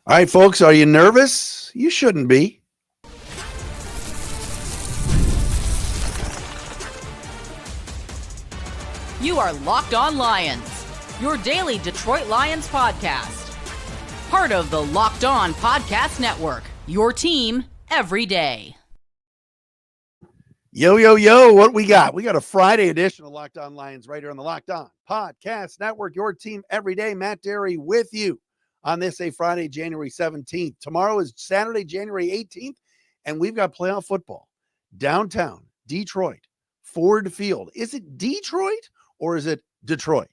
All right, folks, are you nervous? You shouldn't be. You are Locked On Lions, your daily Detroit Lions podcast. Part of the Locked On Podcast Network, your team every day. Yo, yo, yo, what we got? We got a Friday edition of Locked On Lions right here on the Locked On Podcast Network, your team every day. Matt Dery with you on this Friday, January 17th. Tomorrow is Saturday, January 18th, and we've got playoff football. Downtown Detroit, Ford Field. Is it Detroit or is it Detroit?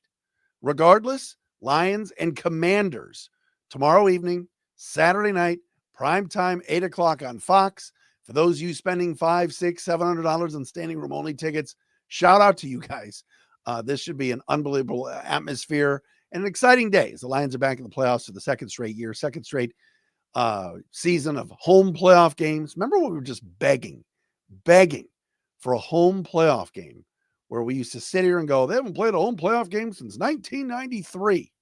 Regardless, Lions and Commanders tomorrow evening, Saturday night, prime time, 8 o'clock on Fox. For those of you spending $500, $600, $700 on standing room only tickets, shout out to you guys. This should be an unbelievable atmosphere and an exciting day as the Lions are back in the playoffs for the second straight season of home playoff games. Remember when we were just begging for a home playoff game where we used to sit here and go, they haven't played a home playoff game since 1993.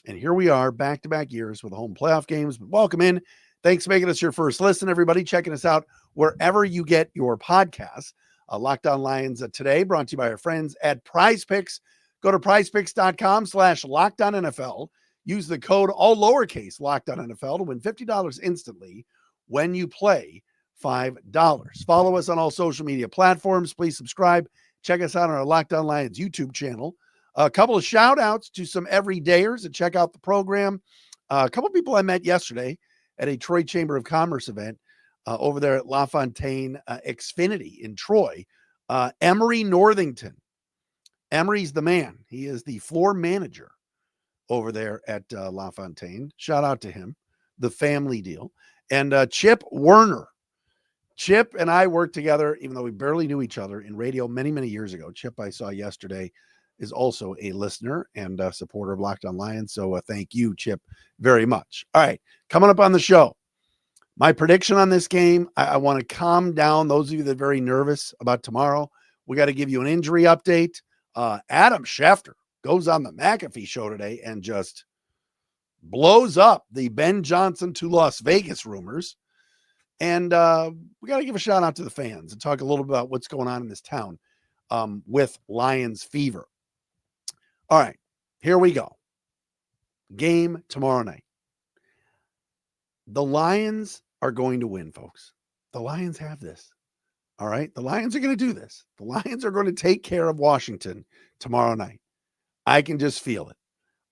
And here we are, back-to-back years with home playoff games. But welcome in. Thanks for making us your first listen, everybody. Checking us out wherever you get your podcasts. Locked On Lions today, brought to you by our friends at PrizePicks. Go to prizepicks.com/LockedOnNFL. Use the code all lowercase LockedOnNFL to win $50 instantly when you play $5. Follow us on all social media platforms. Please subscribe. Check us out on our Locked On Lions YouTube channel. A couple of shout outs to some everydayers that check out the program. A couple of people I met yesterday at a Troy Chamber of Commerce event over there at LaFontaine Xfinity in Troy. Emery Northington. Emery's the man. He is the floor manager over there at LaFontaine. Shout out to him. The family deal. And Chip Werner. Chip and I worked together, even though we barely knew each other, in radio many, many years ago. Chip, I saw yesterday, is also a listener and a supporter of Locked On Lions. So thank you, Chip, very much. All right, coming up on the show, my prediction on this game, I want to calm down those of you that are very nervous about tomorrow. We got to give you an injury update. Adam Schefter goes on the McAfee show today and just blows up the Ben Johnson to Las Vegas rumors. And we got to give a shout out to the fans and talk a little bit about what's going on in this town with Lions fever. All right, here we go. Game tomorrow night. The Lions are going to win, folks. The Lions have this. All right, the Lions are going to do this. The Lions are going to take care of Washington tomorrow night. I can just feel it.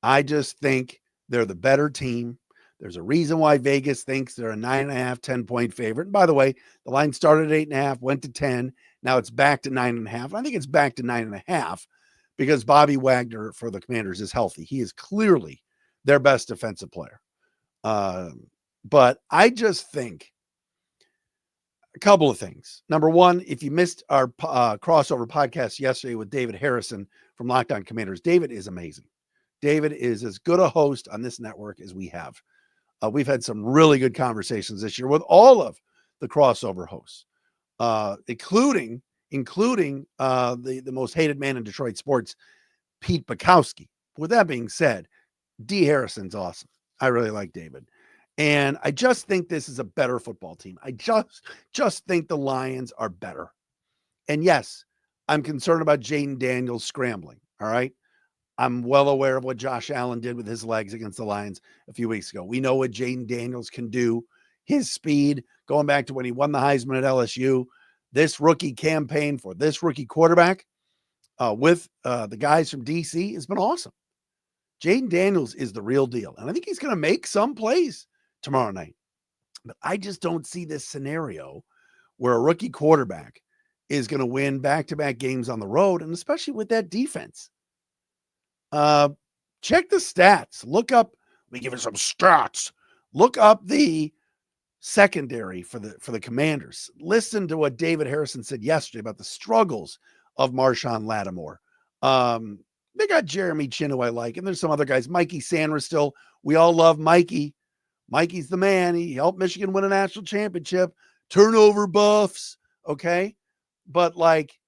I just think they're the better team. There's a reason why Vegas thinks they're a 9.5, 10-point favorite. And by the way, the line started at 8.5, went to 10. Now it's back to 9.5. I think it's back to 9.5 because Bobby Wagner for the Commanders is healthy. He is clearly their best defensive player. But I just think a couple of things. Number one, if you missed our crossover podcast yesterday with David Harrison from Locked On Commanders, David is amazing. David is as good a host on this network as we have. We've had some really good conversations this year with all of the crossover hosts, including the most hated man in Detroit sports, Pete Bukowski. With that being said, D. Harrison's awesome. I really like David. And I just think this is a better football team. I just think the Lions are better. And yes, I'm concerned about Jaden Daniels scrambling. All right. I'm well aware of what Josh Allen did with his legs against the Lions a few weeks ago. We know what Jaden Daniels can do. His speed, going back to when he won the Heisman at LSU, this rookie campaign for this rookie quarterback with the guys from DC has been awesome. Jaden Daniels is the real deal. And I think he's going to make some plays tomorrow night. But I just don't see this scenario where a rookie quarterback is going to win back-to-back games on the road, and especially with that defense. Check the stats. Look up, let me give you some stats. Look up the secondary for the Commanders. Listen to what David Harrison said yesterday about the struggles of Marshawn Lattimore. They got Jeremy Chin, who I like, and there's some other guys. Mikey Sanders still. We all love Mikey. Mikey's the man. He helped Michigan win a national championship. Turnover buffs, okay? But, like,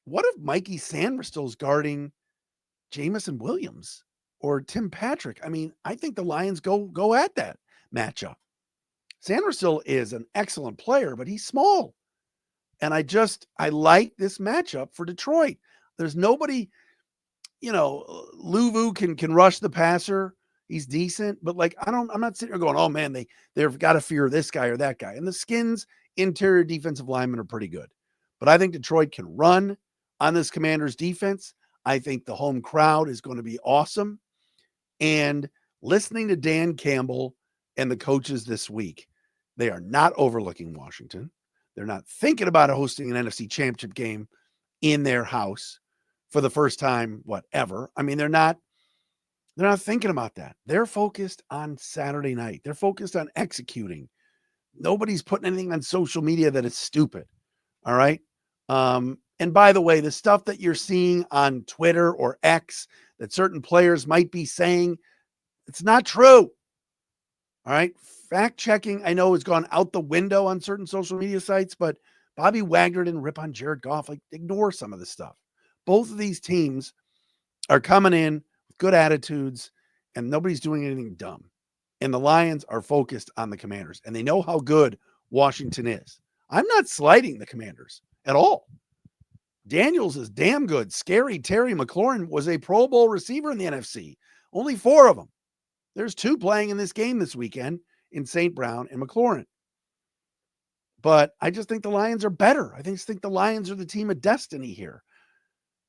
what if Mikey Sanders still is guarding Jamison Williams or Tim Patrick? I mean, I think the Lions go at that. matchup. Sandersill is an excellent player, but he's small. And I like this matchup for Detroit. There's nobody, Luvu can rush the passer. He's decent, but I'm not sitting there going, oh man, they've got to fear this guy or that guy. And the Skins interior defensive linemen are pretty good. But I think Detroit can run on this Commanders defense. I think the home crowd is going to be awesome. And listening to Dan Campbell and the coaches this week, they are not overlooking Washington. They're not thinking about hosting an NFC championship game in their house for the first time, ever. I mean, they're not thinking about that. They're focused on Saturday night. They're focused on executing. Nobody's putting anything on social media that is stupid. All right. And by the way, the stuff that you're seeing on Twitter or X that certain players might be saying, it's not true. All right. Fact checking, I know, has gone out the window on certain social media sites, but Bobby Wagner didn't rip on Jared Goff. Ignore some of this stuff. Both of these teams are coming in with good attitudes, and nobody's doing anything dumb. And the Lions are focused on the Commanders, and they know how good Washington is. I'm not slighting the Commanders at all. Daniels is damn good. Scary Terry McLaurin was a Pro Bowl receiver in the NFC. Only 4 of them. There's 2 playing in this game this weekend in St. Brown and McLaurin. But I just think the Lions are better. I just think the Lions are the team of destiny here.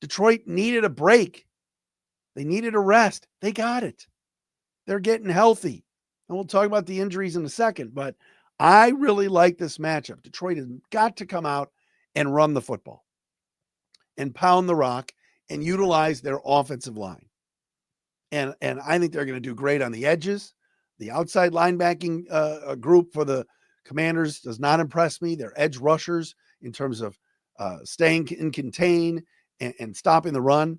Detroit needed a break. They needed a rest. They got it. They're getting healthy. And we'll talk about the injuries in a second, but I really like this matchup. Detroit has got to come out and run the football and pound the rock and utilize their offensive line. And I think they're going to do great on the edges. The outside linebacking group for the Commanders does not impress me. Their edge rushers in terms of staying in contain and stopping the run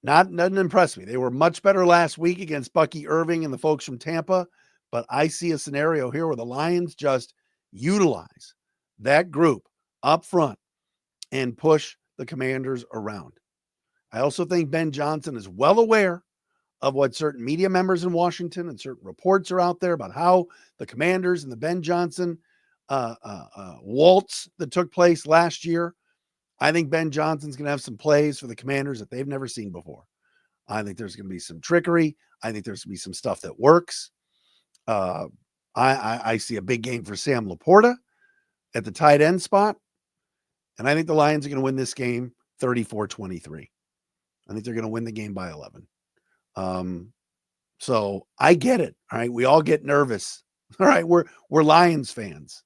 doesn't impress me. They were much better last week against Bucky Irving and the folks from Tampa, but I see a scenario here where the Lions just utilize that group up front and push the Commanders around. I also think Ben Johnson is well aware of what certain media members in Washington and certain reports are out there about how the Commanders and the Ben Johnson waltz that took place last year. I think Ben Johnson's going to have some plays for the Commanders that they've never seen before. I think there's going to be some trickery. I think there's going to be some stuff that works. I see a big game for Sam Laporta at the tight end spot. And I think the Lions are going to win this game 34-23. I think they're going to win the game by 11. So I get it. All right. We all get nervous. All right. We're Lions fans.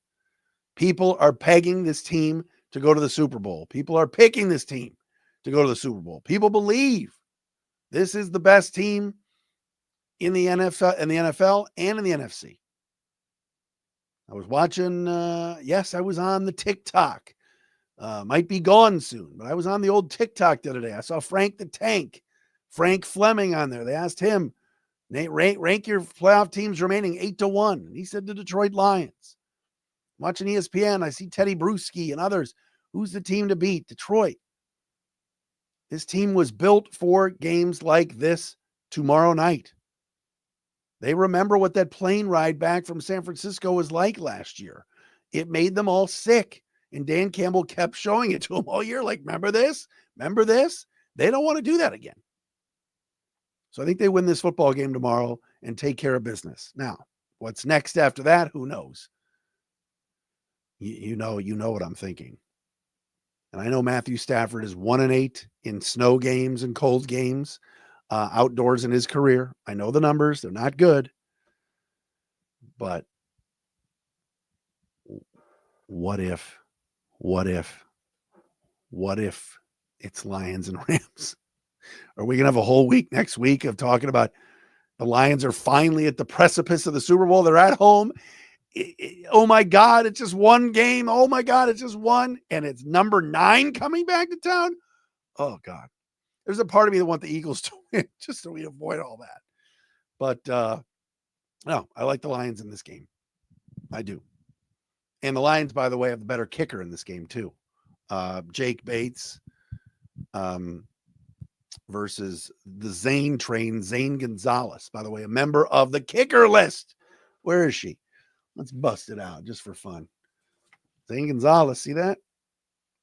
People are pegging this team to go to the Super Bowl. People are picking this team to go to the Super Bowl. People believe this is the best team in the NFL and in the NFC. I was watching, I was on the TikTok. Might be gone soon, but I was on the old TikTok the other day. I saw Frank the Tank, Frank Fleming on there. They asked him, rank your playoff teams remaining 8-1. And he said the Detroit Lions. Watching ESPN, I see Teddy Bruschi and others. Who's the team to beat? Detroit. This team was built for games like this tomorrow night. They remember what that plane ride back from San Francisco was like last year. It made them all sick. And Dan Campbell kept showing it to them all year. Like, remember this? Remember this? They don't want to do that again. So I think they win this football game tomorrow and take care of business. Now, what's next after that? Who knows? You know what I'm thinking. And I know Matthew Stafford is 1-8 in snow games and cold games, outdoors in his career. I know the numbers. They're not good. But what if it's Lions and Rams? Are we going to have a whole week next week of talking about the Lions are finally at the precipice of the Super Bowl? They're at home. Oh my God, it's just one game. Oh my God, it's just one. And it's number 9 coming back to town. Oh God. There's a part of me that want the Eagles to win just so we avoid all that. But no, I like the Lions in this game. I do. And the Lions, by the way, have the better kicker in this game too. Jake Bates. versus the Zane train, Zane Gonzalez, by the way, a member of the kicker list. Where is she? Let's bust it out just for fun. Zane Gonzalez, see that?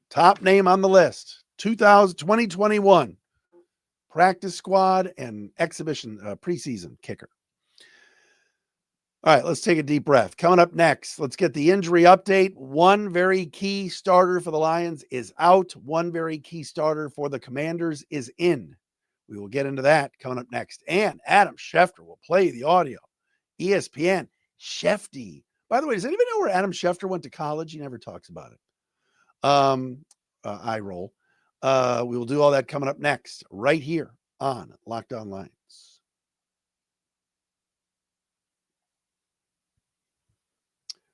Top name on the list, 2021 practice squad and exhibition preseason kicker. All right, let's take a deep breath. Coming up next, let's get the injury update. One very key starter for the Lions is out. One very key starter for the Commanders is in. We will get into that coming up next. And Adam Schefter will play the audio. ESPN, Shefty. By the way, does anybody know where Adam Schefter went to college? He never talks about it. Eye roll. We will do all that coming up next, right here on Locked On Lions.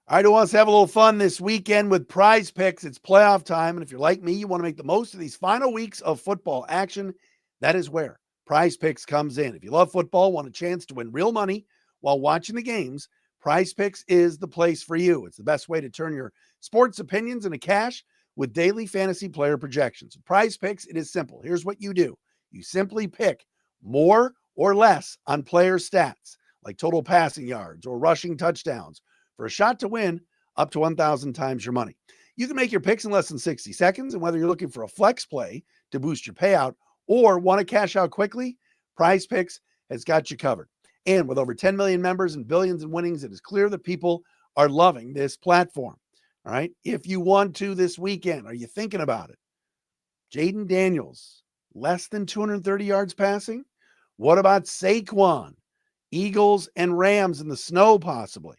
All right, who wants to have a little fun this weekend with PrizePicks? It's playoff time, and if you're like me, you want to make the most of these final weeks of football action, that is where PrizePicks comes in. If you love football, want a chance to win real money while watching the games, PrizePicks is the place for you. It's the best way to turn your sports opinions into cash with daily fantasy player projections. With PrizePicks, it is simple. Here's what you do. You simply pick more or less on player stats, like total passing yards or rushing touchdowns, for a shot to win up to 1,000 times your money. You can make your picks in less than 60 seconds, and whether you're looking for a flex play to boost your payout or want to cash out quickly, PrizePicks has got you covered. And with over 10 million members and billions in winnings, it is clear that people are loving this platform. All right. If you want to this weekend, are you thinking about it? Jaden Daniels, less than 230 yards passing. What about Saquon? Eagles and Rams in the snow, possibly.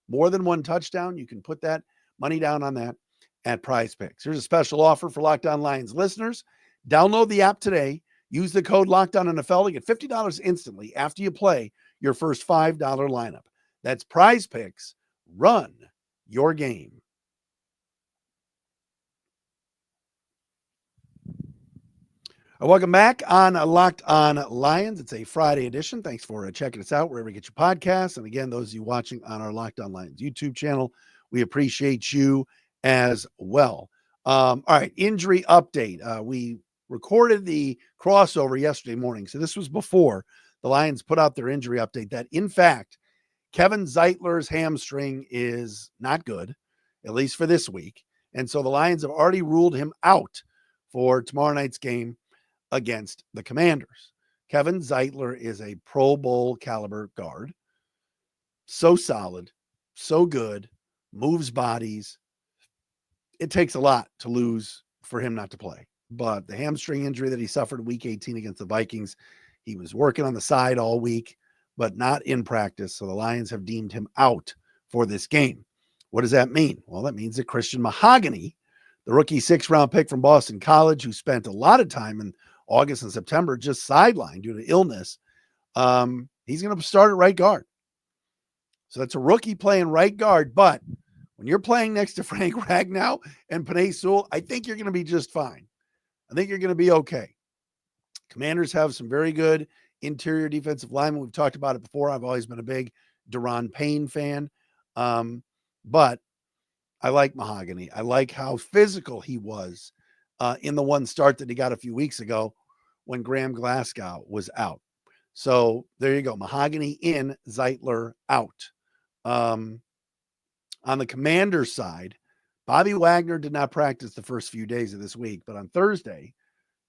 More than one touchdown. You can put that money down on that at PrizePicks. Here's a special offer for Locked On Lions listeners. Download the app today. Use the code LOCKEDONNFL to get $50 instantly after you play your first $5 lineup. That's PrizePicks. Run your game. Welcome back on Locked On Lions. It's a Friday edition. Thanks for checking us out wherever you get your podcasts. And again, those of you watching on our Locked On Lions YouTube channel, we appreciate you as well. All right, injury update. We recorded the crossover yesterday morning. So this was before the Lions put out their injury update that, in fact, Kevin Zeitler's hamstring is not good, at least for this week. And so the Lions have already ruled him out for tomorrow night's game against the Commanders. Kevin Zeitler is a Pro Bowl caliber guard. So solid, so good, moves bodies. It takes a lot to lose for him not to play. But the hamstring injury that he suffered week 18 against the Vikings, he was working on the side all week, but not in practice. So the Lions have deemed him out for this game. What does that mean? Well, that means that Christian Mahogany, the rookie 6th-round pick from Boston College, who spent a lot of time in August and September just sidelined due to illness, he's going to start at right guard. So that's a rookie playing right guard. But when you're playing next to Frank Ragnow and Penei Sewell, I think you're going to be just fine. I think you're going to be okay. Commanders have some very good interior defensive linemen. We've talked about it before. I've always been a big Daron Payne fan. But I like Mahogany. I like how physical he was in the one start that he got a few weeks ago when Graham Glasgow was out. So there you go. Mahogany in, Zeitler out. On the Commanders side, Bobby Wagner did not practice the first few days of this week, but on Thursday,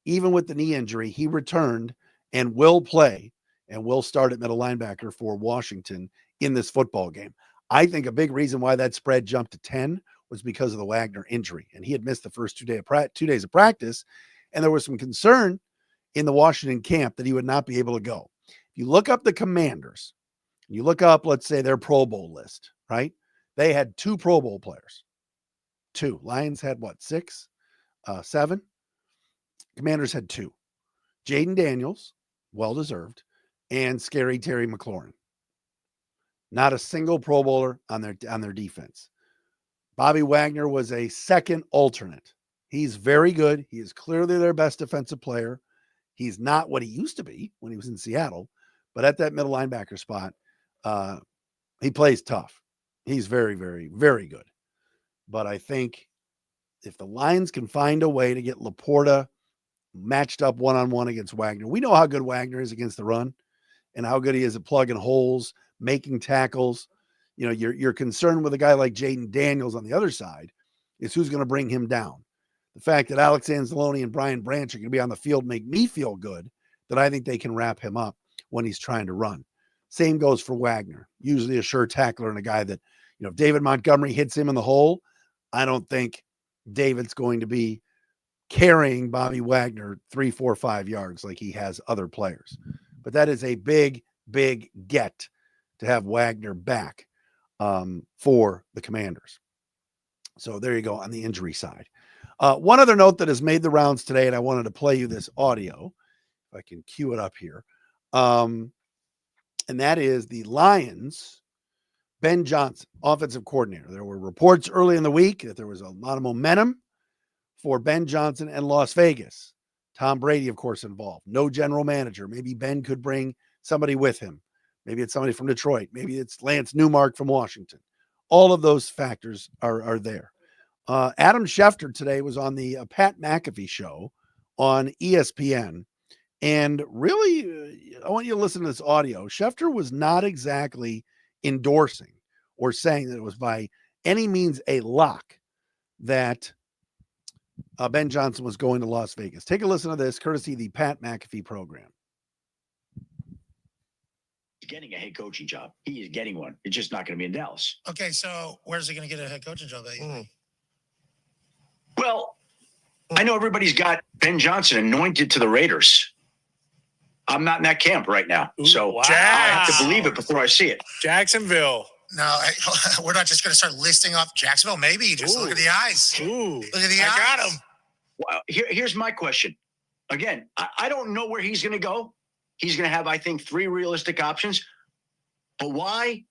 even with the knee injury, he returned and will play and will start at middle linebacker for Washington in this football game. I think a big reason why that spread jumped to 10 was because of the Wagner injury. And he had missed the first 2 days of practice. And there was some concern in the Washington camp that he would not be able to go. If you look up the Commanders, you look up, let's say, their Pro Bowl list, right? They had 2 Pro Bowl players. 2. Lions had what, 6? 7? Commanders had 2. Jaden Daniels, well-deserved, and Scary Terry McLaurin. Not a single Pro Bowler on their defense. Bobby Wagner was a second alternate. He's very good. He is clearly their best defensive player. He's not what he used to be when he was in Seattle, but at that middle linebacker spot, he plays tough. He's very, very, very good. But I think if the Lions can find a way to get Laporta matched up one-on-one against Wagner. We know how good Wagner is against the run and how good he is at plugging holes, making tackles. You know, you're concerned with a guy like Jaden Daniels on the other side is who's going to bring him down. The fact that Alex Anzalone and Brian Branch are going to be on the field make me feel good that I think they can wrap him up when he's trying to run. Same goes for Wagner, usually a sure tackler and a guy that, you know, if David Montgomery hits him in the hole, I don't think David's going to be carrying Bobby Wagner 3, 4, 5 yards like he has other players. But that is a big, big get to have Wagner back for the Commanders. So there you go on the injury side. One other note that has made the rounds today, and I wanted to play you this audio, if I can cue it up here. And that is the Lions, Ben Johnson, offensive coordinator. There were reports early in the week that there was a lot of momentum for Ben Johnson and Las Vegas. Tom Brady, of course, involved. No general manager. Maybe Ben could bring somebody with him. Maybe it's somebody from Detroit. Maybe it's Lance Newmark from Washington. All of those factors are there. Adam Schefter today was on the Pat McAfee show on ESPN. And really, I want you to listen to this audio. Schefter was not exactly endorsing or saying that it was by any means a lock that Ben Johnson was going to Las Vegas. Take a listen to this, courtesy of the Pat McAfee program. He's getting a head coaching job. He is getting one. It's just not going to be in Dallas. Okay, so where's he going to get a head coaching job at? Well, I know everybody's got Ben Johnson anointed to the Raiders. I'm not in that camp right now. So wow. I have to believe it before I see it. Jacksonville. No, we're not just going to start listing off Jacksonville. Maybe just look at the eyes. Look at the eyes. I got him. Well, here's my question. Again, I don't know where he's going to go. He's going to have, I think, 3 realistic options. But why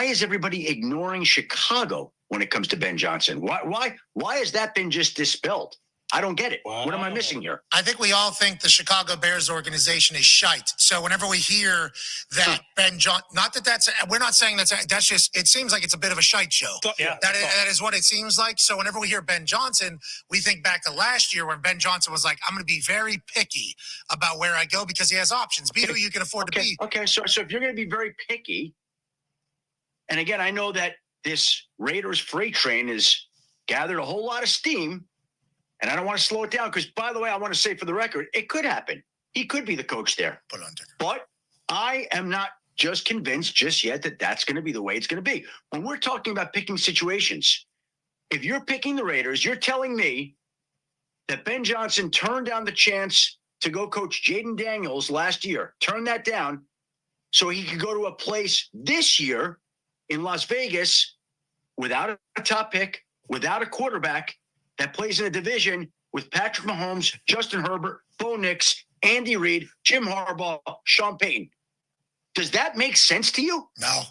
is everybody ignoring Chicago when it comes to Ben Johnson? Why has that been just dispelled? I don't get it. Wow. What am I missing here? I think we all think the Chicago Bears organization is shite. So whenever we hear that Ben Johnson, not that that's, we're not saying that's just, it seems like it's a bit of a shite show. Yeah, that is what it seems like. So whenever we hear Ben Johnson, we think back to last year when Ben Johnson was like, I'm going to be very picky about where I go because he has options. Be who you can afford to be. Okay, so if you're going to be very picky, and again, I know that this Raiders freight train has gathered a whole lot of steam, and I don't want to slow it down because, by the way, I want to say for the record, it could happen. He could be the coach there. But I am not just convinced just yet that that's going to be the way it's going to be. When we're talking about picking situations, if you're picking the Raiders, you're telling me that Ben Johnson turned down the chance to go coach Jaden Daniels last year, turned that down so he could go to a place this year in Las Vegas without a top pick, without a quarterback, that plays in a division with Patrick Mahomes, Justin Herbert, Bo Nix, Andy Reid, Jim Harbaugh, Sean Payton. Does that make sense to you? No,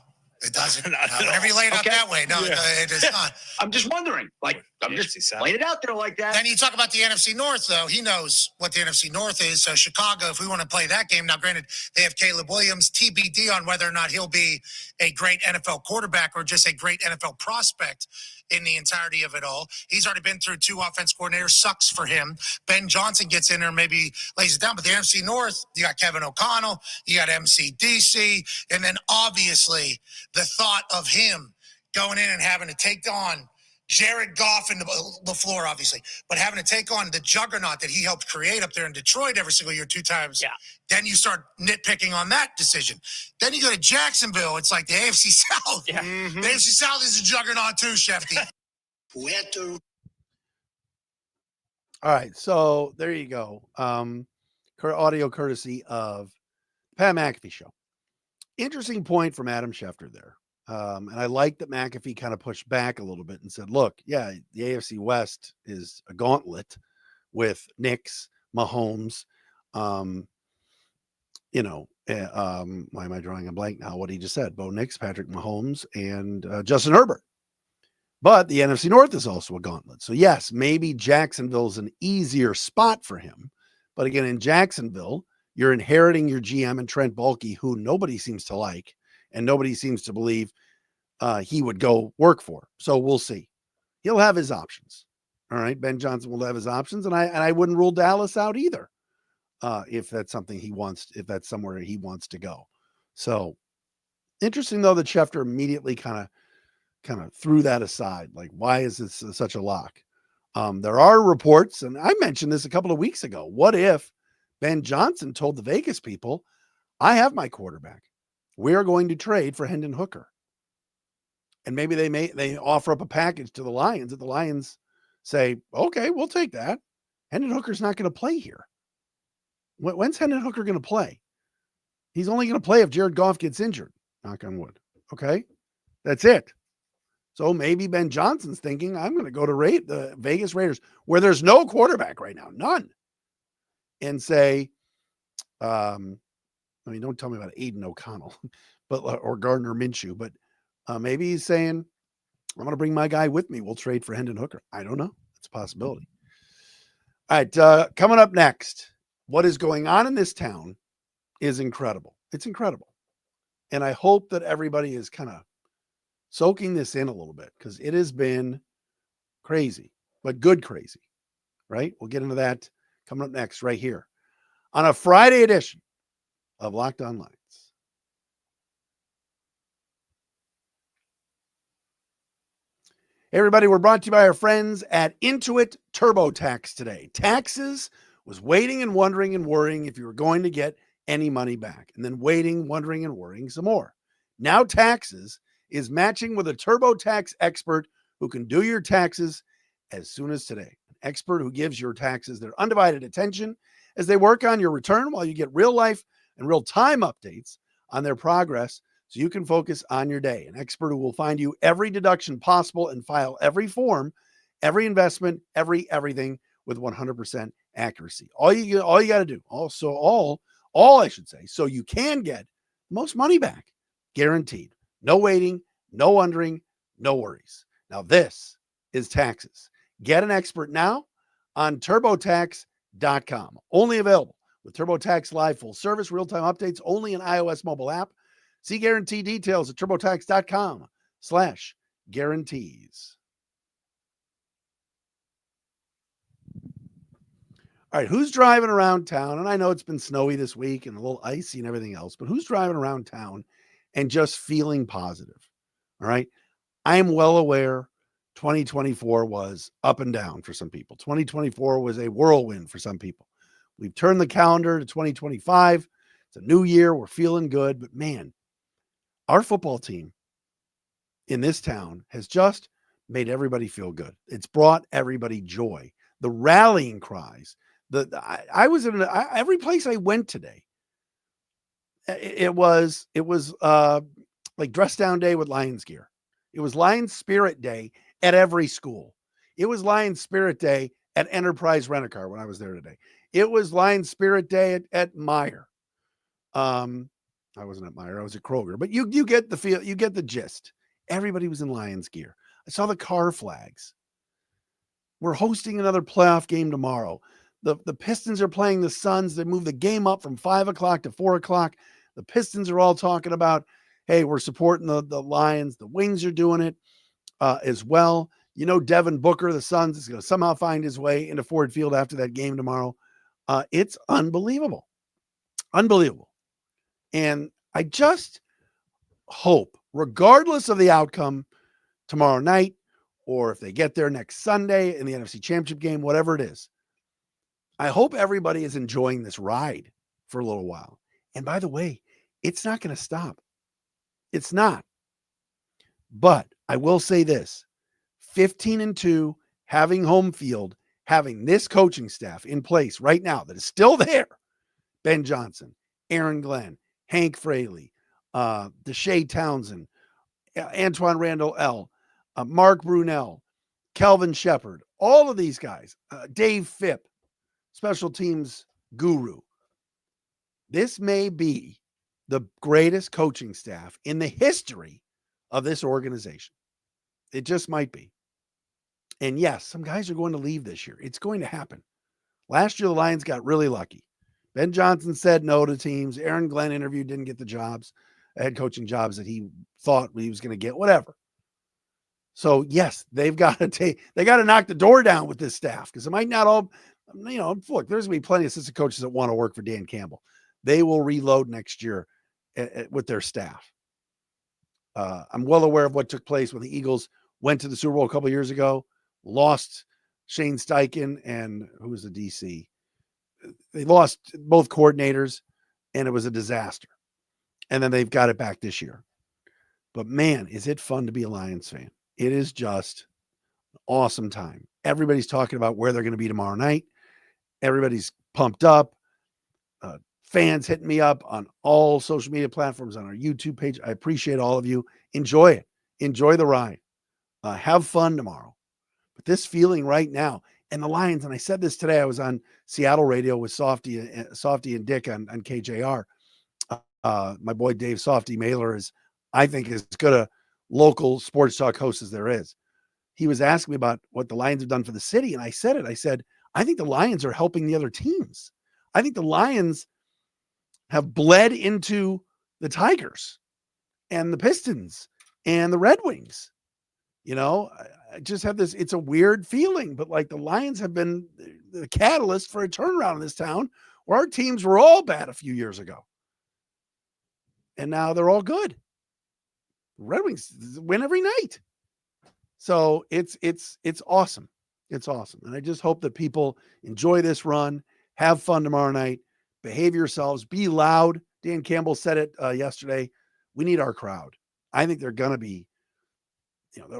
it doesn't. Whenever you lay it out that way, no, it does not. I'm just wondering. I'm just laying it out there like that. Then you talk about the NFC North, though. He knows what the NFC North is. So Chicago, if we want to play that game, now granted, they have Caleb Williams, TBD on whether or not he'll be a great NFL quarterback or just a great NFL prospect in the entirety of it all. He's already been through 2 offense coordinators. Sucks for him. Ben Johnson gets in there, maybe lays it down. But the NFC North, you got Kevin O'Connell, you got MCDC, and then obviously the thought of him going in and having to take on Jared Goff and the floor, obviously, but having to take on the juggernaut that he helped create up there in Detroit every single year 2 times. Yeah. Then you start nitpicking on that decision. Then you go to Jacksonville. It's like the AFC South. Yeah. Mm-hmm. The AFC South is a juggernaut too, Shefty. All right, so there you go. Audio courtesy of Pat McAfee show. Interesting point from Adam Schefter there. And I like that McAfee kind of pushed back a little bit and said, look, yeah, the AFC West is a gauntlet with Nix, Mahomes, why am I drawing a blank now? What he just said, Bo Nix, Patrick Mahomes, and Justin Herbert. But the NFC North is also a gauntlet. So yes, maybe Jacksonville's an easier spot for him. But again, in Jacksonville, you're inheriting your GM and Trent Baalke, who nobody seems to like. And nobody seems to believe he would go work for. So we'll see. He'll have his options. All right. Ben Johnson will have his options. And I wouldn't rule Dallas out either. if that's something if that's somewhere he wants to go. So interesting though that Schefter immediately kind of threw that aside. Like, why is this such a lock? There are reports, and I mentioned this a couple of weeks ago. What if Ben Johnson told the Vegas people, I have my quarterback. We are going to trade for Hendon Hooker. And maybe they offer up a package to the Lions that the Lions say, okay, we'll take that. Hendon Hooker's not going to play here. When's Hendon Hooker going to play? He's only going to play if Jared Goff gets injured. Knock on wood. Okay. That's it. So maybe Ben Johnson's thinking, I'm going to go to the Vegas Raiders, where there's no quarterback right now, none, and say, don't tell me about Aiden O'Connell, or Gardner Minshew, but maybe he's saying, I'm going to bring my guy with me. We'll trade for Hendon Hooker. I don't know. It's a possibility. All right, coming up next, what is going on in this town is incredible. It's incredible. And I hope that everybody is kind of soaking this in a little bit, because it has been crazy, but good crazy, right? We'll get into that coming up next right here on a Friday edition of Locked On Lions. Hey everybody, we're brought to you by our friends at Intuit TurboTax today. Taxes was waiting and wondering and worrying if you were going to get any money back, and then waiting, wondering, and worrying some more. Now Taxes is matching with a TurboTax expert who can do your taxes as soon as today. An expert who gives your taxes their undivided attention as they work on your return, while you get real life and real time updates on their progress, so you can focus on your day. An expert who will find you every deduction possible and file every form, every investment, everything with 100% accuracy. All you got to do, all I should say, so you can get most money back, guaranteed. No waiting, no wondering, no worries. Now this is Taxes. Get an expert now on TurboTax.com. Only available with TurboTax Live full service, real-time updates, only an iOS mobile app. See guarantee details at TurboTax.com/guarantees. All right, who's driving around town? And I know it's been snowy this week and a little icy and everything else, but who's driving around town and just feeling positive? All right. I am well aware 2024 was up and down for some people. 2024 was a whirlwind for some people. We've turned the calendar to 2025. It's a new year. We're feeling good, but man, our football team in this town has just made everybody feel good. It's brought everybody joy. The rallying cries. I was in every place I went today. It was like dress down day with Lions gear. It was Lions Spirit Day at every school. It was Lions Spirit Day at Enterprise Rent-A-Car when I was there today. It was Lions Spirit Day at Meijer. I wasn't at Meijer. I was at Kroger. But you get the feel. You get the gist. Everybody was in Lions gear. I saw the car flags. We're hosting another playoff game tomorrow. The Pistons are playing the Suns. They moved the game up from 5 o'clock to 4 o'clock. The Pistons are all talking about, hey, we're supporting the Lions. The Wings are doing it as well. You know, Devin Booker, the Suns, is going to somehow find his way into Ford Field after that game tomorrow. It's unbelievable. Unbelievable. And I just hope, regardless of the outcome tomorrow night, or if they get there next Sunday in the NFC Championship game, whatever it is, I hope everybody is enjoying this ride for a little while. And by the way, it's not going to stop. It's not. But I will say this, 15-2, having home field, having this coaching staff in place right now that is still there, Ben Johnson, Aaron Glenn, Hank Fraley, Deshae Townsend, Antoine Randall L., Mark Brunell, Kelvin Shepard, all of these guys, Dave Phipp, special teams guru. This may be the greatest coaching staff in the history of this organization. It just might be. And yes, some guys are going to leave this year. It's going to happen. Last year, the Lions got really lucky. Ben Johnson said no to teams. Aaron Glenn interviewed, didn't get the jobs, head coaching jobs that he thought he was going to get, whatever. So yes, they got to knock the door down with this staff, because it might not all Look, there's going to be plenty of assistant coaches that want to work for Dan Campbell. They will reload next year with their staff. I'm well aware of what took place when the Eagles went to the Super Bowl a couple of years ago, lost Shane Steichen and who was the DC. They lost both coordinators, and it was a disaster. And then they've got it back this year. But man, is it fun to be a Lions fan. It is just an awesome time. Everybody's talking about where they're going to be tomorrow night. Everybody's pumped up. Fans hitting me up on all social media platforms, on our YouTube page. I appreciate all of you. Enjoy it. Enjoy the ride. Have fun tomorrow. But this feeling right now, and the Lions, and I said this today, I was on Seattle radio with Softy and Dick on KJR. My boy Dave Softy Mailer is, I think, as good a local sports talk host as there is. He was asking me about what the Lions have done for the city, and I said it. I said, I think the Lions are helping the other teams. I think the Lions have bled into the Tigers and the Pistons and the Red Wings. I just have this, it's a weird feeling, but like the Lions have been the catalyst for a turnaround in this town where our teams were all bad a few years ago. And now they're all good. Red Wings win every night. So it's awesome. It's awesome. And I just hope that people enjoy this run, have fun tomorrow night, behave yourselves, be loud. Dan Campbell said it yesterday. We need our crowd. I think they're going to be,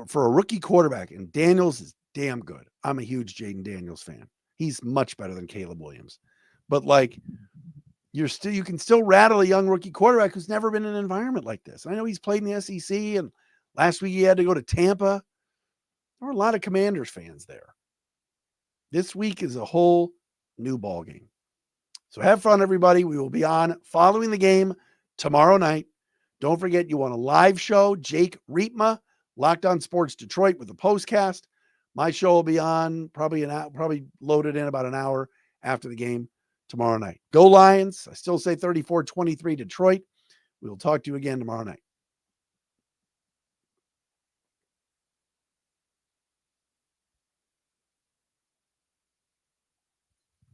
for a rookie quarterback, and Daniels is damn good. I'm a huge Jaden Daniels fan. He's much better than Caleb Williams. But like, you can still rattle a young rookie quarterback who's never been in an environment like this. I know he's played in the SEC, and last week he had to go to Tampa. There were a lot of Commanders fans there. This week is a whole new ball game. So have fun, everybody. We will be on following the game tomorrow night. Don't forget, you want a live show, Jake Riepma, Locked On Sports Detroit with the postcast. My show will be on probably loaded in about an hour after the game tomorrow night. Go Lions. I still say 34-23 Detroit. We will talk to you again tomorrow night.